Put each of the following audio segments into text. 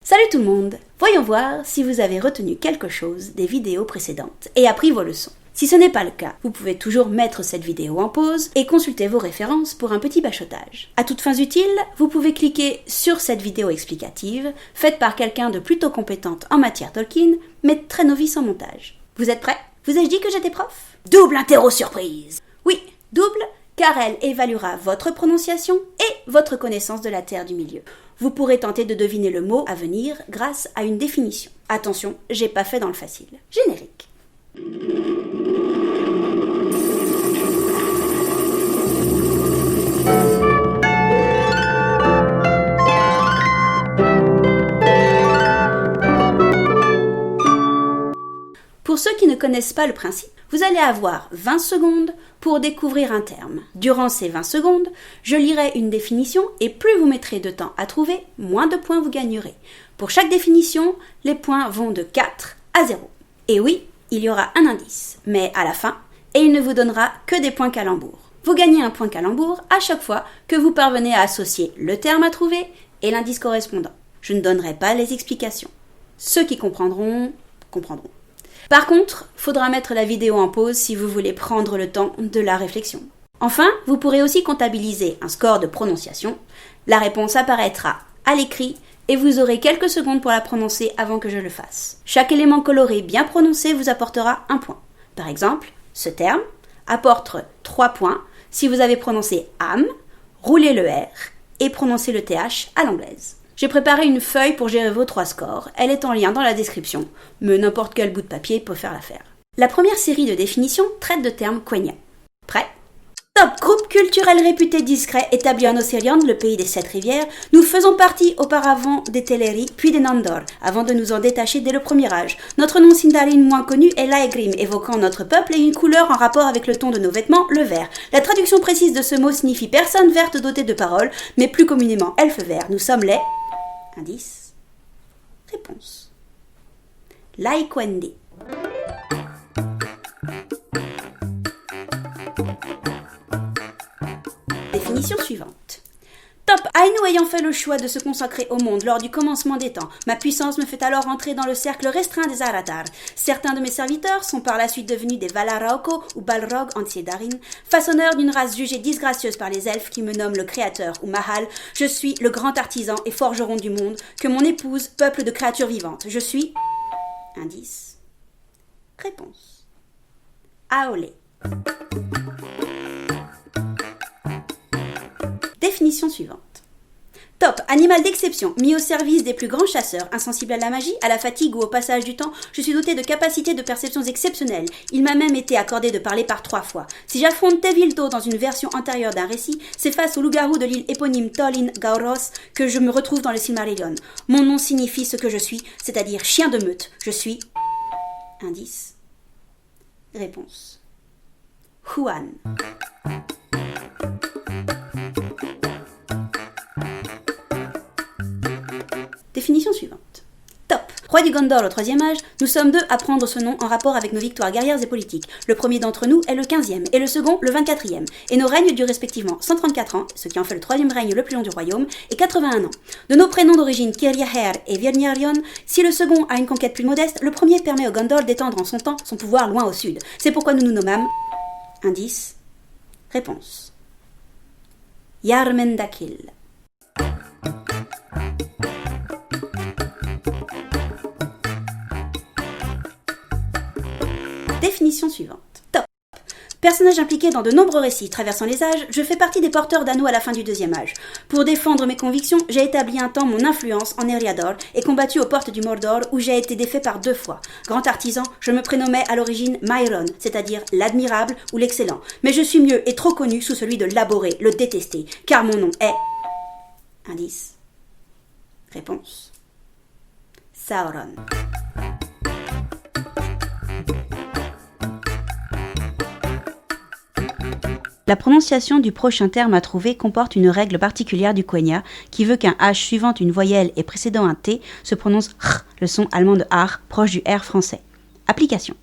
Salut tout le monde! Voyons voir si vous avez retenu quelque chose des vidéos précédentes et appris vos leçons. Si ce n'est pas le cas, vous pouvez toujours mettre cette vidéo en pause et consulter vos références pour un petit bachotage. À toutes fins utiles, vous pouvez cliquer sur cette vidéo explicative, faite par quelqu'un de plutôt compétente en matière Tolkien, mais très novice en montage. Vous êtes prêts? Vous ai-je dit que j'étais prof? Double interro surprise! Oui, double, car elle évaluera votre prononciation et votre connaissance de la Terre du Milieu. Vous pourrez tenter de deviner le mot à venir grâce à une définition. Attention, j'ai pas fait dans le facile. Générique. Pour ceux qui ne connaissent pas le principe, vous allez avoir 20 secondes pour découvrir un terme. Durant ces 20 secondes, je lirai une définition et plus vous mettrez de temps à trouver, moins de points vous gagnerez. Pour chaque définition, les points vont de 4 à 0. Et oui, il y aura un indice, mais à la fin, et il ne vous donnera que des points calembours. Vous gagnez un point calembour à chaque fois que vous parvenez à associer le terme à trouver et l'indice correspondant. Je ne donnerai pas les explications. Ceux qui comprendront, comprendront. Par contre, faudra mettre la vidéo en pause si vous voulez prendre le temps de la réflexion. Enfin, vous pourrez aussi comptabiliser un score de prononciation. La réponse apparaîtra à l'écrit et vous aurez quelques secondes pour la prononcer avant que je le fasse. Chaque élément coloré bien prononcé vous apportera un point. Par exemple, ce terme apporte 3 points si vous avez prononcé âme, roulé le R et prononcé le TH à l'anglaise. J'ai préparé une feuille pour gérer vos 3 scores. Elle est en lien dans la description, mais n'importe quel bout de papier peut faire l'affaire. La première série de définitions traite de termes quenya. Prêt? Top! Groupe culturel réputé discret établi en Océliande, le pays des 7 rivières, nous faisons partie auparavant des Teleri, puis des Nandor, avant de nous en détacher dès le premier âge. Notre nom Sindarin moins connu est Laegrim, évoquant notre peuple et une couleur en rapport avec le ton de nos vêtements, le vert. La traduction précise de ce mot signifie personne verte dotée de paroles, mais plus communément elfe vert. Nous sommes les... Indice. Réponse. Laikwende. Définition suivante. Top! Ainu ayant fait le choix de se consacrer au monde lors du commencement des temps, ma puissance me fait alors entrer dans le cercle restreint des Aratar. Certains de mes serviteurs sont par la suite devenus des Valaraoko ou Balrog en Tiedarin, façonneurs d'une race jugée disgracieuse par les elfes qui me nomment le créateur ou Mahal. Je suis le grand artisan et forgeron du monde, que mon épouse peuple de créatures vivantes. Je suis... Indice. Réponse. Aolé. Définition suivante. Top, animal d'exception, mis au service des plus grands chasseurs, insensible à la magie, à la fatigue ou au passage du temps, je suis doté de capacités de perceptions exceptionnelles. Il m'a même été accordé de parler par 3 fois. Si j'affronte Tevildo dans une version antérieure d'un récit, c'est face au loup-garou de l'île éponyme Tolin Gauros que je me retrouve dans le Silmarillion. Mon nom signifie ce que je suis, c'est-à-dire chien de meute. Je suis... Indice. Réponse. Huan. Définition suivante. Top! Roi du Gondor au 3e âge, nous sommes 2 à prendre ce nom en rapport avec nos victoires guerrières et politiques. Le premier d'entre nous est le 15e et le second le 24e. Et nos règnes durent respectivement 134 ans, ce qui en fait le 3e règne le plus long du royaume, et 81 ans. De nos prénoms d'origine Kirjaher et Virniarion, si le second a une conquête plus modeste, le premier permet au Gondor d'étendre en son temps son pouvoir loin au sud. C'est pourquoi nous nous nommâmes... Indice. Réponse. Yarmendakil. Définition suivante. Top. Personnage impliqué dans de nombreux récits traversant les âges, je fais partie des porteurs d'anneaux à la fin du 2e âge. Pour défendre mes convictions, j'ai établi un temps mon influence en Eriador et combattu aux portes du Mordor où j'ai été défait par 2 fois. Grand artisan, je me prénommais à l'origine Myron, c'est-à-dire l'admirable ou l'excellent. Mais je suis mieux et trop connu sous celui de l'abhorré, le détesté, car mon nom est... Indice. Réponse. Sauron. La prononciation du prochain terme à trouver comporte une règle particulière du quenya qui veut qu'un H suivant une voyelle et précédant un T se prononce R, le son allemand de R, proche du R français. Application.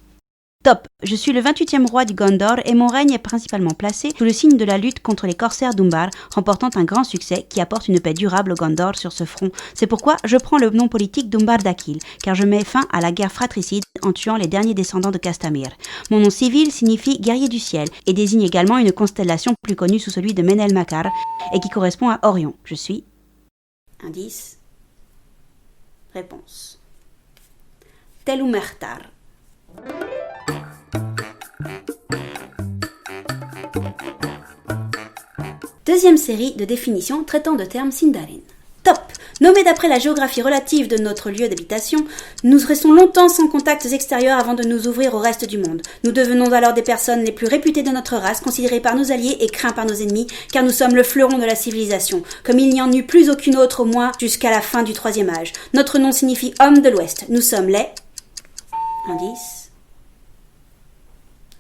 Top. Je suis le 28e roi du Gondor et mon règne est principalement placé sous le signe de la lutte contre les corsaires d'Umbar, remportant un grand succès qui apporte une paix durable au Gondor sur ce front. C'est pourquoi je prends le nom politique d'Umbar d'Akil, car je mets fin à la guerre fratricide en tuant les derniers descendants de Castamir. Mon nom civil signifie guerrier du ciel et désigne également une constellation plus connue sous celui de Menel Makar et qui correspond à Orion. Je suis... Indice. Réponse. Telumertar. Deuxième série de définitions traitant de termes Sindarin. Top. Nommé d'après la géographie relative de notre lieu d'habitation, nous restons longtemps sans contacts extérieurs avant de nous ouvrir au reste du monde. Nous devenons alors des personnes les plus réputées de notre race, considérées par nos alliés et craints par nos ennemis, car nous sommes le fleuron de la civilisation, comme il n'y en eut plus aucune autre au moins jusqu'à la fin du Troisième Âge. Notre nom signifie homme de l'Ouest. Nous sommes les... Indice.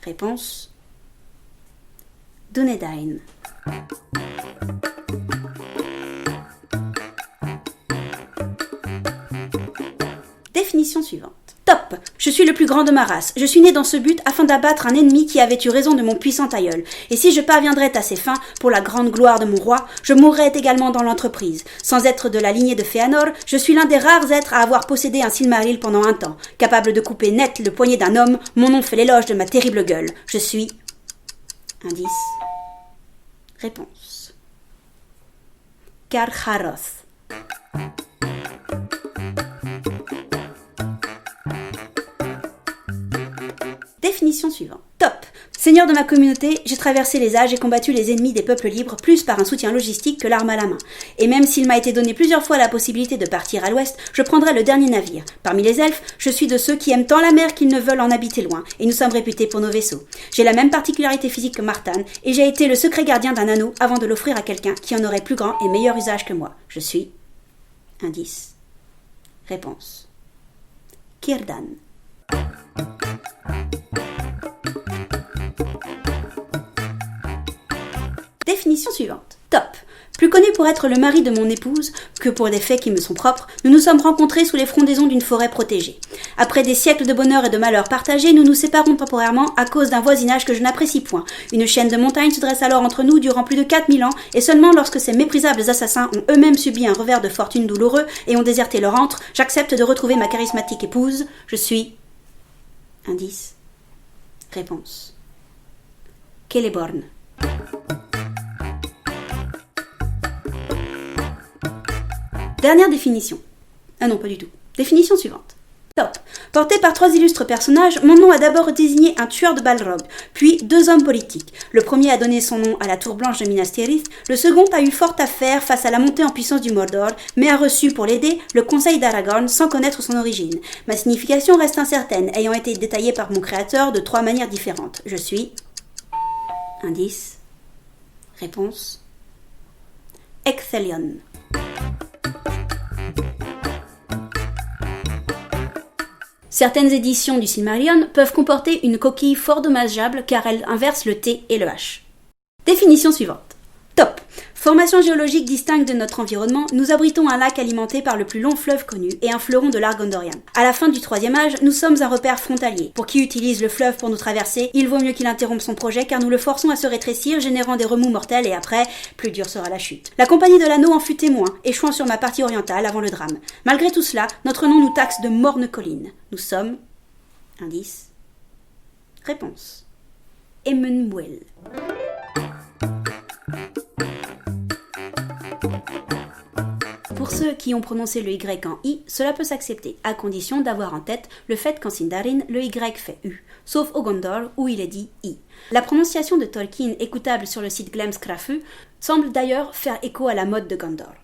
Réponse. Dunedain. Définition suivante. Top. Je suis le plus grand de ma race. Je suis né dans ce but afin d'abattre un ennemi qui avait eu raison de mon puissant aïeul. Et si je parviendrais à ses fins, pour la grande gloire de mon roi, je mourrais également dans l'entreprise. Sans être de la lignée de Fëanor, je suis l'un des rares êtres à avoir possédé un Silmaril pendant un temps. Capable de couper net le poignet d'un homme, mon nom fait l'éloge de ma terrible gueule. Je suis... Indice. Réponse. Carcharoth. Définition suivante. Top. Seigneur de ma communauté, j'ai traversé les âges et combattu les ennemis des peuples libres plus par un soutien logistique que l'arme à la main. Et même s'il m'a été donné plusieurs fois la possibilité de partir à l'ouest, je prendrai le dernier navire. Parmi les elfes, je suis de ceux qui aiment tant la mer qu'ils ne veulent en habiter loin, et nous sommes réputés pour nos vaisseaux. J'ai la même particularité physique que Martan, et j'ai été le secret gardien d'un anneau avant de l'offrir à quelqu'un qui en aurait plus grand et meilleur usage que moi. Je suis... Indice. Réponse. Círdan. Définition suivante. Top. Plus connu pour être le mari de mon épouse que pour des faits qui me sont propres, nous nous sommes rencontrés sous les frondaisons d'une forêt protégée. Après des siècles de bonheur et de malheur partagés, nous nous séparons temporairement à cause d'un voisinage que je n'apprécie point. Une chaîne de montagnes se dresse alors entre nous durant plus de 4000 ans, et seulement lorsque ces méprisables assassins ont eux-mêmes subi un revers de fortune douloureux et ont déserté leur antre, j'accepte de retrouver ma charismatique épouse. Je suis... Indice. Réponse. Celeborn. Dernière définition. Ah non, pas du tout. Définition suivante. Top. Porté par 3 illustres personnages, mon nom a d'abord désigné un tueur de Balrog, puis 2 hommes politiques. Le premier a donné son nom à la tour blanche de Minas Tirith, le second a eu fort à faire face à la montée en puissance du Mordor, mais a reçu, pour l'aider, le conseil d'Aragorn sans connaître son origine. Ma signification reste incertaine, ayant été détaillée par mon créateur de 3 manières différentes. Je suis... Indice. Réponse. Ecthelion. Certaines éditions du Silmarillion peuvent comporter une coquille fort dommageable car elles inversent le T et le H. Définition suivante. Top. Formation géologique distincte de notre environnement, nous abritons un lac alimenté par le plus long fleuve connu et un fleuron de l'art gondorien. À la fin du Troisième Âge, nous sommes un repère frontalier. Pour qui utilise le fleuve pour nous traverser, il vaut mieux qu'il interrompe son projet car nous le forçons à se rétrécir, générant des remous mortels et après, plus dure sera la chute. La compagnie de l'anneau en fut témoin, échouant sur ma partie orientale avant le drame. Malgré tout cela, notre nom nous taxe de morne colline. Nous sommes... Indice. Réponse. Emenmuel. Pour ceux qui ont prononcé le Y en I, cela peut s'accepter, à condition d'avoir en tête le fait qu'en Sindarin, le Y fait U, sauf au Gondor où il est dit I. La prononciation de Tolkien, écoutable sur le site Glemskrafu, semble d'ailleurs faire écho à la mode de Gondor.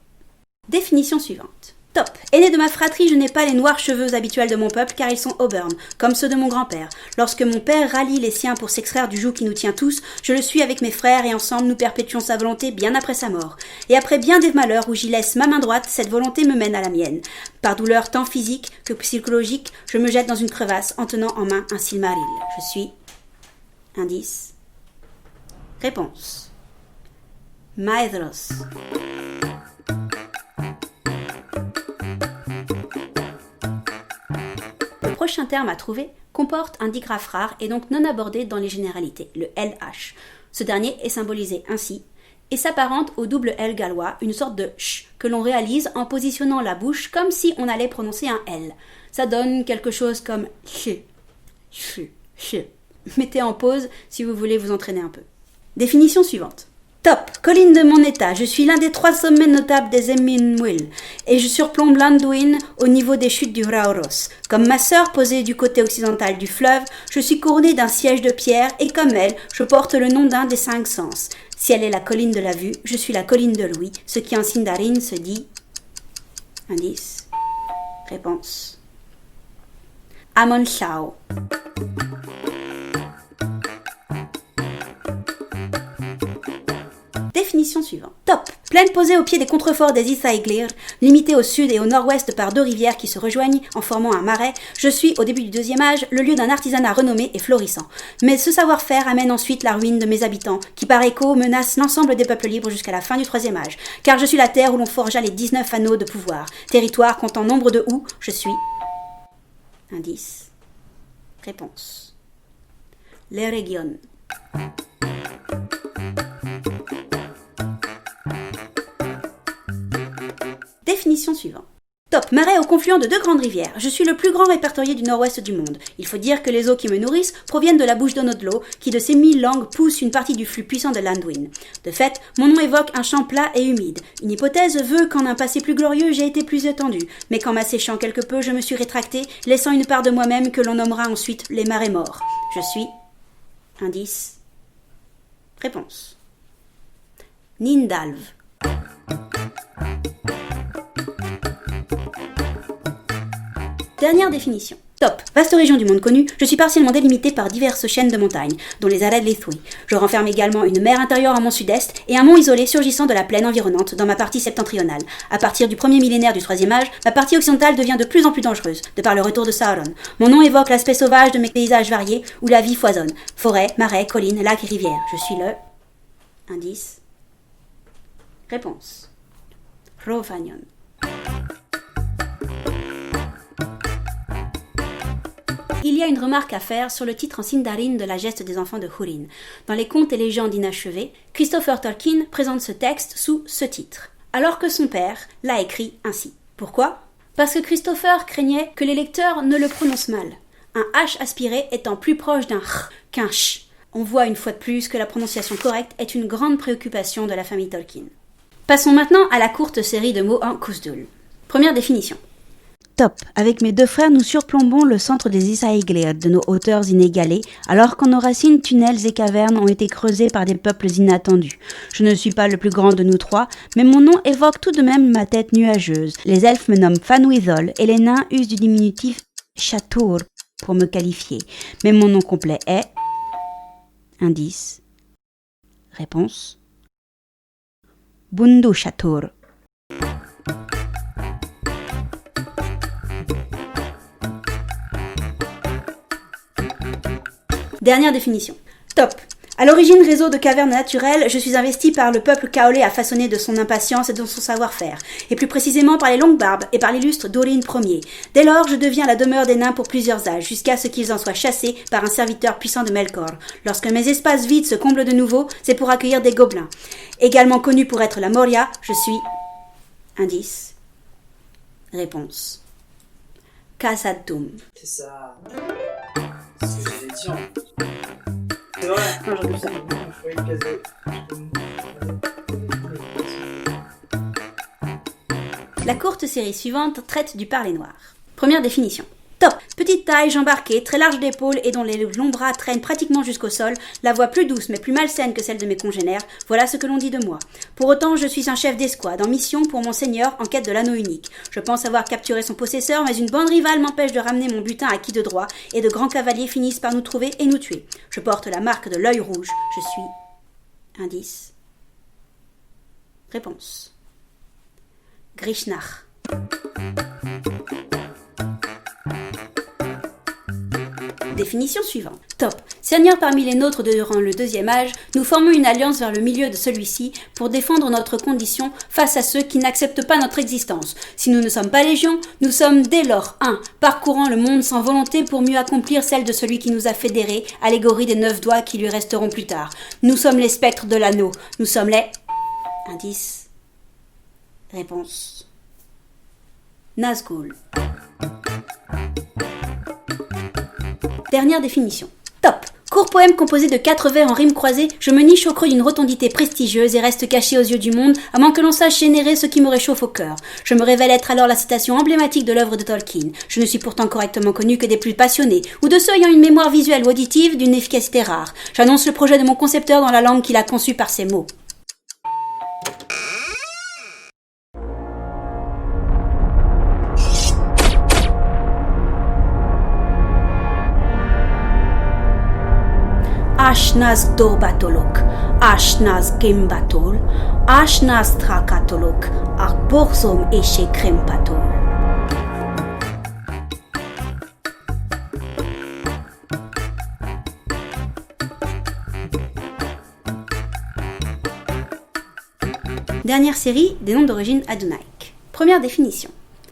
Définition suivante. Top. Aîné de ma fratrie, je n'ai pas les noirs cheveux habituels de mon peuple car ils sont auburn, comme ceux de mon grand-père. Lorsque mon père rallie les siens pour s'extraire du joug qui nous tient tous, je le suis avec mes frères et ensemble nous perpétuons sa volonté bien après sa mort. Et après bien des malheurs où j'y laisse ma main droite, cette volonté me mène à la mienne. Par douleur tant physique que psychologique, je me jette dans une crevasse en tenant en main un Silmaril. Je suis... Indice. Réponse. Maedhros. Le prochain terme à trouver comporte un digraphe rare et donc non abordé dans les généralités, le LH. Ce dernier est symbolisé ainsi et s'apparente au double L gallois, une sorte de ch que l'on réalise en positionnant la bouche comme si on allait prononcer un L. Ça donne quelque chose comme ch, ch, ch. Mettez en pause si vous voulez vous entraîner un peu. Définition suivante. Top, colline de mon état, je suis l'un des 3 sommets notables des Emminwil et je surplombe l'Anduin au niveau des chutes du Rauros. Comme ma sœur posée du côté occidental du fleuve, je suis couronnée d'un siège de pierre et comme elle, je porte le nom d'un des 5 sens. Si elle est la colline de la vue, je suis la colline de l'ouïe, ce qui en sindarin se dit... Indice. Réponse. Amon Shao. Définition suivante. Top. Plaine posée au pied des contreforts des Isaiglir, limitée au sud et au nord-ouest par 2 rivières qui se rejoignent en formant un marais, je suis, au début du 2e âge, le lieu d'un artisanat renommé et florissant. Mais ce savoir-faire amène ensuite la ruine de mes habitants, qui par écho menace l'ensemble des peuples libres jusqu'à la fin du 3e âge. Car je suis la terre où l'on forgea les 19 anneaux de pouvoir. Territoire comptant nombre de où, je suis... Indice. Réponse. Les régions. Définition suivante. Top, marais au confluent de 2 grandes rivières. Je suis le plus grand répertorié du nord-ouest du monde. Il faut dire que les eaux qui me nourrissent proviennent de la bouche d'Onodlo, qui de ses 1000 langues pousse une partie du flux puissant de l'Anduin. De fait, mon nom évoque un champ plat et humide. Une hypothèse veut qu'en un passé plus glorieux, j'ai été plus étendu. Mais qu'en m'asséchant quelque peu, je me suis rétracté, laissant une part de moi-même que l'on nommera ensuite les marais morts. Je suis... Indice. Réponse. Nindalv. Dernière définition. Top. Vaste région du monde connu, je suis partiellement délimitée par diverses chaînes de montagnes, dont les Arad Lethui. Je renferme également une mer intérieure à mon sud-est et un mont isolé surgissant de la plaine environnante dans ma partie septentrionale. À partir du 1er millénaire du 3e âge, ma partie occidentale devient de plus en plus dangereuse, de par le retour de Sauron. Mon nom évoque l'aspect sauvage de mes paysages variés, où la vie foisonne. Forêts, marais, collines, lacs et rivières. Je suis le... Indice. Réponse. Rhovanion. Il y a une remarque à faire sur le titre en sindarin de la geste des enfants de Húrin. Dans les contes et légendes inachevées, Christopher Tolkien présente ce texte sous ce titre, alors que son père l'a écrit ainsi. Pourquoi ? Parce que Christopher craignait que les lecteurs ne le prononcent mal, un H aspiré étant plus proche d'un R qu'un Ch. On voit une fois de plus que la prononciation correcte est une grande préoccupation de la famille Tolkien. Passons maintenant à la courte série de mots en Khuzdul. Première définition. Top. Avec mes 2 frères, nous surplombons le centre des Isaiglir de nos hauteurs inégalées, alors qu'en nos racines, tunnels et cavernes ont été creusés par des peuples inattendus. Je ne suis pas le plus grand de nous 3, mais mon nom évoque tout de même ma tête nuageuse. Les elfes me nomment Fanwithol et les nains usent du diminutif Chatur pour me qualifier. Mais mon nom complet est... Indice. Réponse. Bundu Chatur. Dernière définition. Top. À l'origine réseau de cavernes naturelles, je suis investi par le peuple kaolé à façonner de son impatience et de son savoir-faire, et plus précisément par les longues barbes et par l'illustre Durin Ier. Dès lors, je deviens la demeure des nains pour plusieurs âges, jusqu'à ce qu'ils en soient chassés par un serviteur puissant de Melkor. Lorsque mes espaces vides se comblent de nouveau, c'est pour accueillir des gobelins. Également connu pour être la Moria, je suis... Indice. Réponse. Khazad Dûm. C'est ça. C'est ce que j'ai dit. C'est vrai. Non, j'en doute pas. Oui, Khazad. La courte série suivante traite du parler noir. Première définition. Top. Petite taille, jambe arquée, très large d'épaule et dont les longs bras traînent pratiquement jusqu'au sol, la voix plus douce mais plus malsaine que celle de mes congénères, voilà ce que l'on dit de moi. Pour autant, je suis un chef d'escouade en mission pour mon seigneur en quête de l'anneau unique. Je pense avoir capturé son possesseur, mais une bande rivale m'empêche de ramener mon butin à qui de droit, et de grands cavaliers finissent par nous trouver et nous tuer. Je porte la marque de l'œil rouge. Je suis... Indice. Réponse. Grishnach. Définition suivante. Top. Seigneurs parmi les nôtres durant le deuxième âge, nous formons une alliance vers le milieu de celui-ci pour défendre notre condition face à ceux qui n'acceptent pas notre existence. Si nous ne sommes pas légion, nous sommes dès lors un, parcourant le monde sans volonté pour mieux accomplir celle de celui qui nous a fédérés, allégorie des 9 doigts qui lui resteront plus tard. Nous sommes les spectres de l'anneau. Nous sommes les... Indice. Réponse. Nazgûl. Dernière définition. Top. Court poème composé de 4 vers en rimes croisées, je me niche au creux d'une rotondité prestigieuse et reste caché aux yeux du monde, à moins que l'on sache générer ce qui me réchauffe au cœur. Je me révèle être alors la citation emblématique de l'œuvre de Tolkien. Je ne suis pourtant correctement connu que des plus passionnés, ou de ceux ayant une mémoire visuelle ou auditive d'une efficacité rare. J'annonce le projet de mon concepteur dans la langue qu'il a conçue par ses mots. Ashnaz Dorbatolok, Ashnaz Gembatol, Ashnaz Trakatolok, Arborzom Eshe Krempatol. Dernière série, des noms d'origine adounaïque. Première définition.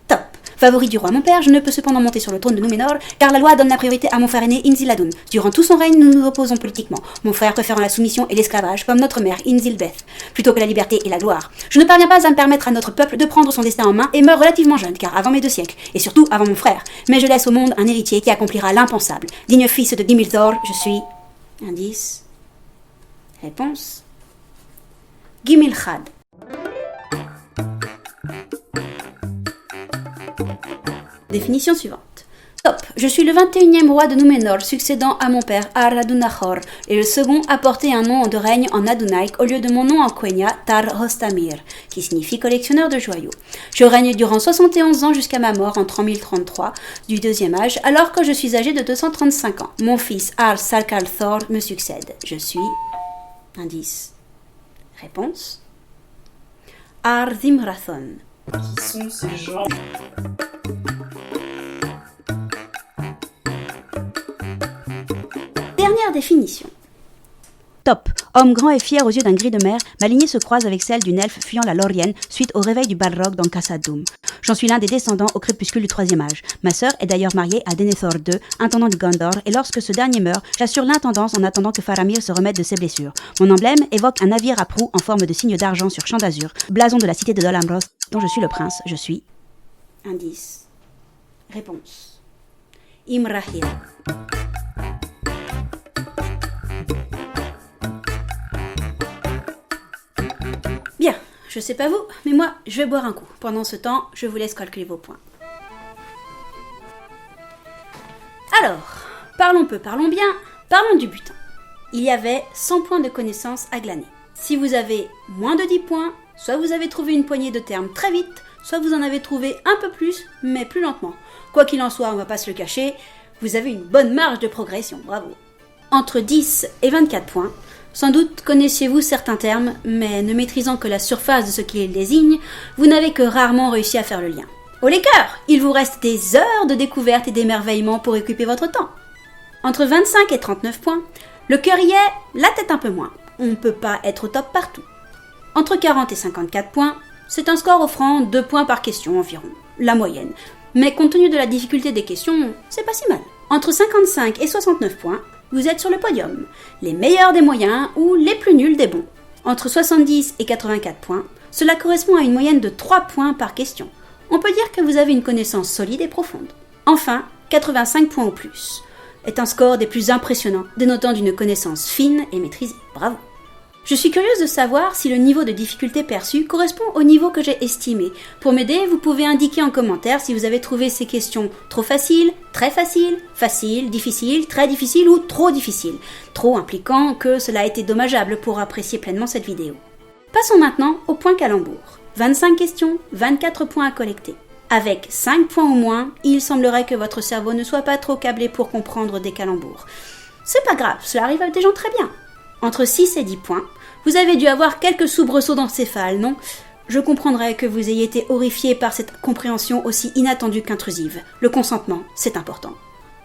Top. Favori du roi mon père, je ne peux cependant monter sur le trône de Númenor, car la loi donne la priorité à mon frère aîné Inziladun. Durant tout son règne, nous nous opposons politiquement, mon frère préférant la soumission et l'esclavage, comme notre mère Inzilbeth, plutôt que la liberté et la gloire. Je ne parviens pas à me permettre à notre peuple de prendre son destin en main et meurs relativement jeune, car avant mes 2 siècles, et surtout avant mon frère. Mais je laisse au monde un héritier qui accomplira l'impensable. Digne fils de Gimildor, je suis... Indice. Réponse. Gimilchad. Définition suivante. Top. Je suis le 21e roi de Númenor, succédant à mon père Ar-Adunachor, et le second à porter un nom de règne en adounaïque au lieu de mon nom en Quenya, Tar-Hostamir, qui signifie collectionneur de joyaux. Je règne durant 71 ans jusqu'à ma mort en 3033 du deuxième âge, alors que je suis âgé de 235 ans. Mon fils Ar-Salkalthor me succède. Je suis... Indice. Réponse. Ar-Zimrathon. Qui sont ces gens? Dernière définition. Top. Homme grand et fier aux yeux d'un gris de mer, ma lignée se croise avec celle d'une elfe fuyant la Lorienne suite au réveil du Balrog dans Khazad-dûm. J'en suis l'un des descendants au crépuscule du 3e âge. Ma sœur est d'ailleurs mariée à Denethor II, intendant du Gondor, et lorsque ce dernier meurt, j'assure l'intendance en attendant que Faramir se remette de ses blessures. Mon emblème évoque un navire à proue en forme de signe d'argent sur champ d'azur, blason de la cité de Dol Amroth, dont je suis le prince. Je suis... Indice. Réponse. Imrahil. Bien, je sais pas vous, mais moi, je vais boire un coup. Pendant ce temps, je vous laisse calculer vos points. Alors, parlons peu, parlons bien, parlons du butin. Il y avait 100 points de connaissances à glaner. Si vous avez moins de 10 points, soit vous avez trouvé une poignée de termes très vite, soit vous en avez trouvé un peu plus, mais plus lentement. Quoi qu'il en soit, on va pas se le cacher, vous avez une bonne marge de progression, bravo. Entre 10 et 24 points, sans doute connaissiez-vous certains termes, mais ne maîtrisant que la surface de ce qu'ils désignent, vous n'avez que rarement réussi à faire le lien. Haut les cœurs, il vous reste des heures de découverte et d'émerveillement pour occuper votre temps. Entre 25 et 39 points, le cœur y est, la tête un peu moins. On ne peut pas être au top partout. Entre 40 et 54 points, c'est un score offrant 2 points par question environ, la moyenne. Mais compte tenu de la difficulté des questions, c'est pas si mal. Entre 55 et 69 points, vous êtes sur le podium, les meilleurs des moyens ou les plus nuls des bons. Entre 70 et 84 points, cela correspond à une moyenne de 3 points par question. On peut dire que vous avez une connaissance solide et profonde. Enfin, 85 points ou plus est un score des plus impressionnants, dénotant d'une connaissance fine et maîtrisée. Bravo! Je suis curieuse de savoir si le niveau de difficulté perçu correspond au niveau que j'ai estimé. Pour m'aider, vous pouvez indiquer en commentaire si vous avez trouvé ces questions trop faciles, très faciles, difficiles, très difficiles ou trop difficiles. Trop impliquant que cela a été dommageable pour apprécier pleinement cette vidéo. Passons maintenant au point calembour. 25 questions, 24 points à collecter. Avec 5 points au moins, il semblerait que votre cerveau ne soit pas trop câblé pour comprendre des calembours. C'est pas grave, cela arrive à des gens très bien. Entre 6 et 10 points, vous avez dû avoir quelques soubresauts d'encéphale, non? Je comprendrais que vous ayez été horrifié par cette compréhension aussi inattendue qu'intrusive. Le consentement, c'est important.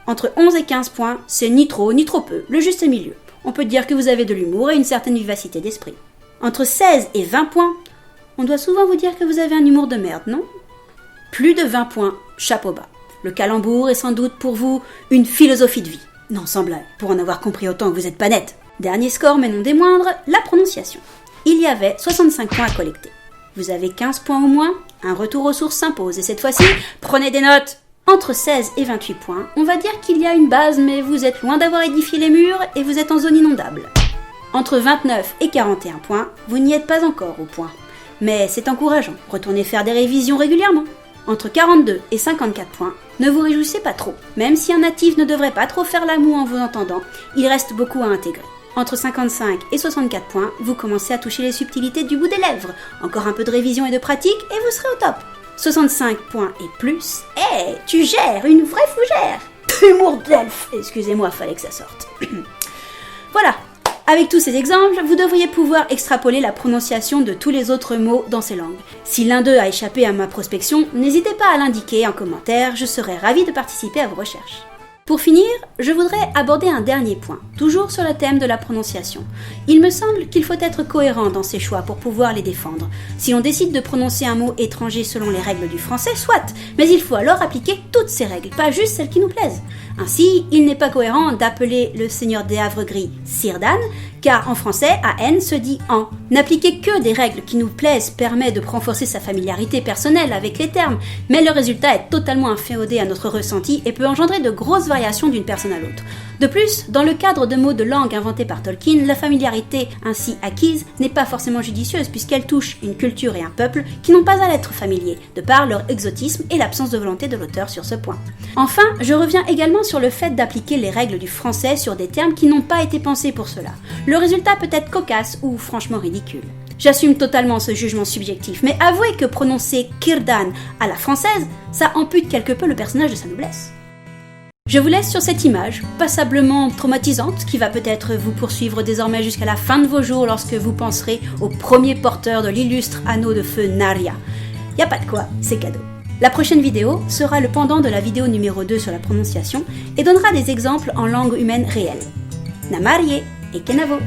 Entre 11 et 15 points, c'est ni trop ni trop peu, le juste milieu. On peut dire que vous avez de l'humour et une certaine vivacité d'esprit. Entre 16 et 20 points, on doit souvent vous dire que vous avez un humour de merde, non? Plus de 20 points, chapeau bas. Le calembour est sans doute pour vous une philosophie de vie. Non, sans blague, pour en avoir compris autant que vous êtes pas net. Dernier score, mais non des moindres, la prononciation. Il y avait 65 points à collecter. Vous avez 15 points au moins, un retour aux sources s'impose, et cette fois-ci, prenez des notes. Entre 16 et 28 points, on va dire qu'il y a une base, mais vous êtes loin d'avoir édifié les murs et vous êtes en zone inondable. Entre 29 et 41 points, vous n'y êtes pas encore au point. Mais c'est encourageant, retournez faire des révisions régulièrement. Entre 42 et 54 points, ne vous réjouissez pas trop. Même si un natif ne devrait pas trop faire la moue en vous entendant, il reste beaucoup à intégrer. Entre 55 et 64 points, vous commencez à toucher les subtilités du bout des lèvres. Encore un peu de révision et de pratique et vous serez au top. 65 points et plus, tu gères, une vraie fougère. Humour d'elfe, excusez-moi, fallait que ça sorte. Voilà. Avec tous ces exemples, vous devriez pouvoir extrapoler la prononciation de tous les autres mots dans ces langues. Si l'un d'eux a échappé à ma prospection, n'hésitez pas à l'indiquer en commentaire, je serai ravie de participer à vos recherches. Pour finir, je voudrais aborder un dernier point, toujours sur le thème de la prononciation. Il me semble qu'il faut être cohérent dans ses choix pour pouvoir les défendre. Si l'on décide de prononcer un mot étranger selon les règles du français, soit, mais il faut alors appliquer toutes ces règles, pas juste celles qui nous plaisent. Ainsi, il n'est pas cohérent d'appeler le seigneur des Havres Gris Círdan, car en français, AN se dit en. N'appliquer que des règles qui nous plaisent permet de renforcer sa familiarité personnelle avec les termes, mais le résultat est totalement inféodé à notre ressenti et peut engendrer de grosses variations d'une personne à l'autre. De plus, dans le cadre de mots de langue inventés par Tolkien, la familiarité ainsi acquise n'est pas forcément judicieuse puisqu'elle touche une culture et un peuple qui n'ont pas à l'être familiers, de par leur exotisme et l'absence de volonté de l'auteur sur ce point. Enfin, je reviens également sur le fait d'appliquer les règles du français sur des termes qui n'ont pas été pensés pour cela. Le résultat peut être cocasse ou franchement ridicule. J'assume totalement ce jugement subjectif, mais avouez que prononcer Círdan à la française, ça ampute quelque peu le personnage de sa noblesse. Je vous laisse sur cette image, passablement traumatisante, qui va peut-être vous poursuivre désormais jusqu'à la fin de vos jours lorsque vous penserez au premier porteur de l'illustre anneau de feu Narya. Y a pas de quoi, c'est cadeau. La prochaine vidéo sera le pendant de la vidéo numéro 2 sur la prononciation et donnera des exemples en langue humaine réelle. Namarie et Kenavo!